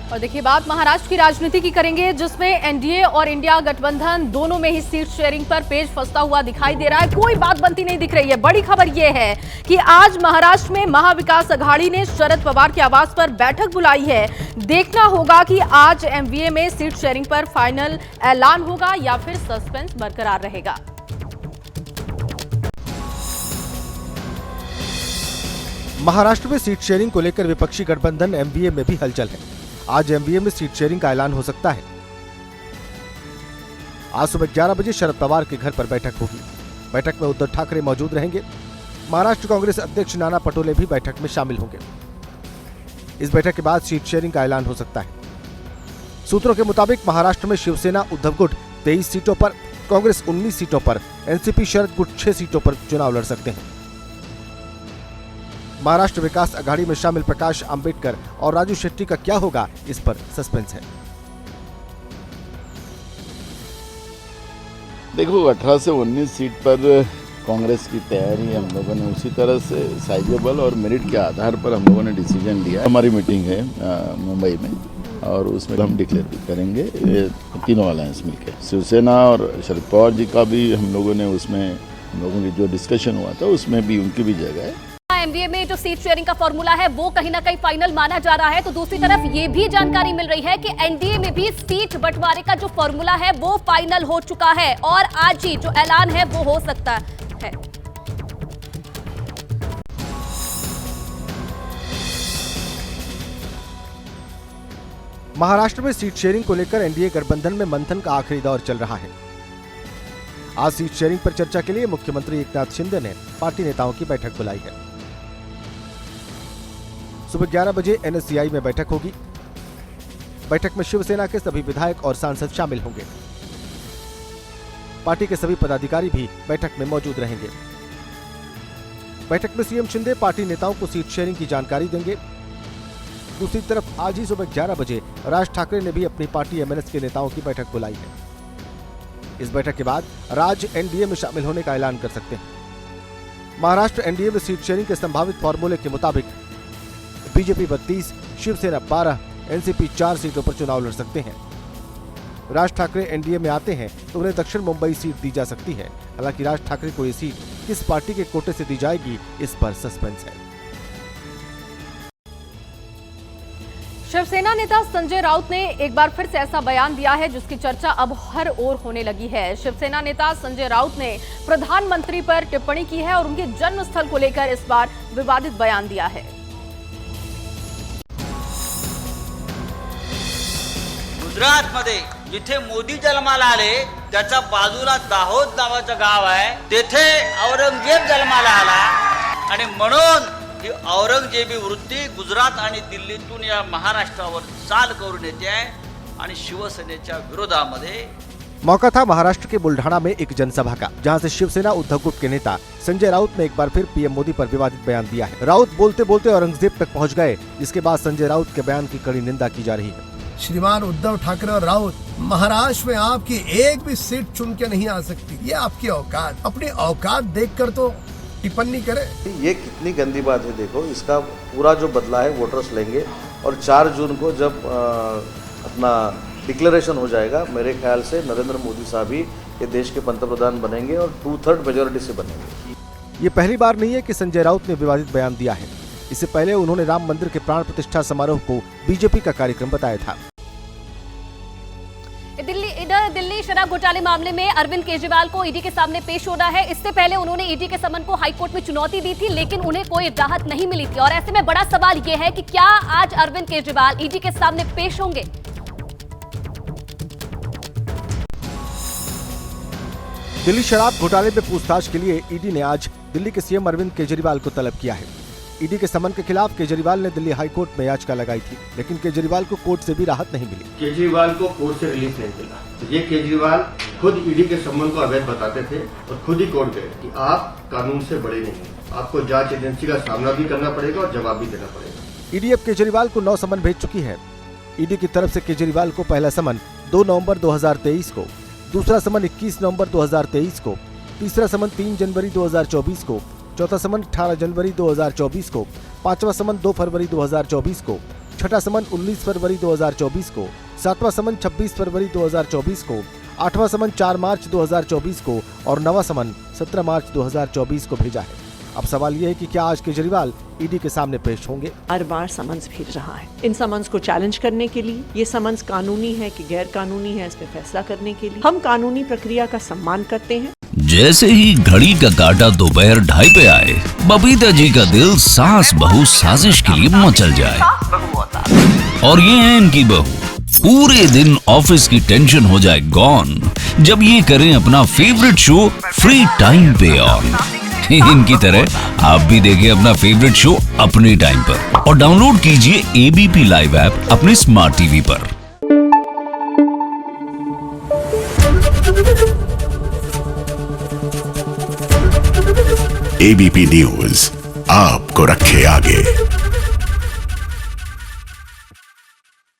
और देखिए बात महाराष्ट्र की राजनीति की करेंगे, जिसमें एनडीए और इंडिया गठबंधन दोनों में ही सीट शेयरिंग पर पेच फंसता हुआ दिखाई दे रहा है। कोई बात बनती नहीं दिख रही है। बड़ी खबर यह है कि आज महाराष्ट्र में महाविकास अघाड़ी ने शरद पवार के आवास पर बैठक बुलाई है। देखना होगा कि आज एमवीए में सीट शेयरिंग पर फाइनल ऐलान होगा या फिर सस्पेंस बरकरार रहेगा। महाराष्ट्र में सीट शेयरिंग को लेकर विपक्षी गठबंधन एमवीए में भी हलचल है। आज एमवीए में सीट शेयरिंग का ऐलान हो सकता है। आज सुबह 11 बजे शरद पवार के घर पर बैठक होगी। बैठक में उद्धव ठाकरे मौजूद रहेंगे। महाराष्ट्र कांग्रेस अध्यक्ष नाना पटोले भी बैठक में शामिल होंगे। इस बैठक के बाद सीट शेयरिंग का ऐलान हो सकता है। सूत्रों के मुताबिक महाराष्ट्र में शिवसेना उद्धव गुट 23 सीटों पर, कांग्रेस 19 सीटों पर, एनसीपी शरद गुट 6 सीटों पर चुनाव लड़ सकते हैं। महाराष्ट्र विकास अघाड़ी में शामिल प्रकाश आंबेडकर और राजू शेट्टी का क्या होगा, इस पर सस्पेंस है। देखो 18 से 19 सीट पर कांग्रेस की तैयारी हम लोगों ने उसी तरह से साइजेबल और मेरिट के आधार पर हम लोगों ने डिसीजन लिया। हमारी मीटिंग है मुंबई में और उसमें हम डिक्लेयर भी करेंगे तीनों अलायंस मिलकर। शिवसेना और शरद पवार जी का भी हम लोगों ने उसमें हम लोगों की जो डिस्कशन हुआ था उसमें भी उनकी भी जगह है। एमवीए में जो सीट शेयरिंग का फॉर्मूला है वो कहीं ना कहीं फाइनल माना जा रहा है, तो दूसरी तरफ ये भी जानकारी मिल रही है कि एनडीए में भी सीट बंटवारे का जो फॉर्मूला है वो फाइनल हो चुका है और आज ही जो ऐलान है वो हो सकता है। महाराष्ट्र में सीट शेयरिंग को लेकर एनडीए गठबंधन में मंथन का आखिरी दौर चल रहा है। आज सीट शेयरिंग पर चर्चा के लिए मुख्यमंत्री एकनाथ शिंदे ने पार्टी नेताओं की बैठक बुलाई है। सुबह 11 बजे एनएससीआई में बैठक होगी। बैठक में शिवसेना के सभी विधायक और सांसद शामिल होंगे। पार्टी के सभी पदाधिकारी भी बैठक में मौजूद रहेंगे। बैठक में सीएम शिंदे पार्टी नेताओं को सीट शेयरिंग की जानकारी देंगे। दूसरी तरफ आज ही सुबह 11 बजे राज ठाकरे ने भी अपनी पार्टी एमएनएस के नेताओं की बैठक बुलाई है। इस बैठक के बाद राज एनडीए में शामिल होने का ऐलान कर सकते हैं। महाराष्ट्र एनडीए में सीट शेयरिंग के संभावित फॉर्मूले के मुताबिक बीजेपी 32, शिवसेना 12, एनसीपी 4 सीटों पर चुनाव लड़ सकते हैं। राज ठाकरे एनडीए में आते हैं तो उन्हें दक्षिण मुंबई सीट दी जा सकती है। हालांकि राज ठाकरे को ये सीट किस पार्टी के कोटे से दी जाएगी, इस पर सस्पेंस है। शिवसेना नेता संजय राउत ने एक बार फिर से ऐसा बयान दिया है जिसकी चर्चा अब हर ओर होने लगी है। शिवसेना नेता संजय राउत ने प्रधानमंत्री पर टिप्पणी की है और उनके जन्मस्थल को लेकर इस बार विवादित बयान दिया है। गुजरातमध्ये जिथे मोदी जन्माला आले त्याच्या बाजूला दाहोद नावाचं गाव आहे, तेथे औरंगजेब जन्माला आला आणि म्हणून ही औरंगजेबी वृत्ती गुजरात आणि दिल्लीतून या महाराष्ट्रावर चाल करून येते आहे आणि शिवसेनेच्या विरोधामध्ये। मौका था महाराष्ट्र के बुल्ढाना में एक जनसभा का, जहां से शिवसेना उद्धव गुट के नेता संजय राउत ने एक बार फिर पीएम मोदी पर विवादित बयान दिया है। राउत बोलते बोलते औरंगजेब तक पहुंच गए, जिसके बाद संजय राउत के बयान की कड़ी निंदा की जा रही है। श्रीमान उद्धव ठाकरे और राउत, महाराष्ट्र में आपकी एक भी सीट चुन के नहीं आ सकती। ये आपकी औकात, अपनी औकात देखकर तो टिप्पणी करे। ये कितनी गंदी बात है। देखो, इसका पूरा जो बदला है वोटर्स लेंगे और 4 जून को जब अपना डिक्लेरेशन हो जाएगा, मेरे ख्याल से नरेंद्र मोदी साहब ही ये देश के पंतप्रधान बनेंगे और 2/3 मेजोरिटी से बनेंगे। ये पहली बार नहीं है कि संजय राउत ने विवादित बयान दिया है। इससे पहले उन्होंने राम मंदिर के प्राण प्रतिष्ठा समारोह को बीजेपी का कार्यक्रम बताया था। दिल्ली शराब घोटाले मामले में अरविंद केजरीवाल को ईडी के सामने पेश होना है। इससे पहले उन्होंने ईडी के समन को हाईकोर्ट में चुनौती दी थी, लेकिन उन्हें कोई राहत नहीं मिली थी। और ऐसे में बड़ा सवाल यह है कि क्या आज अरविंद केजरीवाल ईडी के सामने पेश होंगे। दिल्ली शराब घोटाले में पूछताछ के लिए ईडी ने आज दिल्ली के सीएम अरविंद केजरीवाल को तलब किया है। ईडी के समन के खिलाफ केजरीवाल ने दिल्ली हाई कोर्ट में याचिका लगाई थी, लेकिन केजरीवाल को कोर्ट से भी राहत नहीं मिली। केजरीवाल को कोर्ट से रिलीफ नहीं मिला। तो ये केजरीवाल खुद ईडी के समन को अवैध बताते थे और खुद ही कोर्ट गए कि आप कानून से बड़े नहीं हैं, आपको जांच एजेंसी का सामना भी करना पड़ेगा और जवाब भी देना पड़ेगा। ईडी अब केजरीवाल को 9 समन भेज चुकी है। ईडी की तरफ से केजरीवाल को पहला समन 2 नवंबर 2023 को, दूसरा समन 21 नवंबर 2023 को, तीसरा समन 3 जनवरी 2024 को, चौथा समन 18 जनवरी 2024 को, पांचवा समन 2 फरवरी 2024 को, छठा समन 19 फरवरी 2024 को, 7वां समन 26 फरवरी 2024 को, 8वां समन 4 मार्च 2024 को और 9वां समन 17 मार्च 2024 को भेजा है। अब सवाल ये है कि क्या आज केजरीवाल ईडी के सामने पेश होंगे? हर बार समन्स भेज रहा है। इन समन्स को चैलेंज करने के लिए, ये समन्स कानूनी है कि गैर कानूनी है, इस पे फैसला करने के लिए हम कानूनी प्रक्रिया का सम्मान करते हैं। जैसे ही घड़ी का काटा दोपहर 2:30 पे आए, बबीता जी का दिल सास बहू साजिश के लिए मचल जाए। और ये है इनकी बहू, पूरे दिन ऑफिस की टेंशन हो जाए गॉन जब ये करें अपना फेवरेट शो फ्री टाइम पे ऑन। इनकी तरह आप भी देखें अपना फेवरेट शो अपने टाइम पर और डाउनलोड कीजिए एबीपी लाइव ऐप अपने स्मार्ट टीवी पर। एबीपी न्यूज आपको रखे आगे।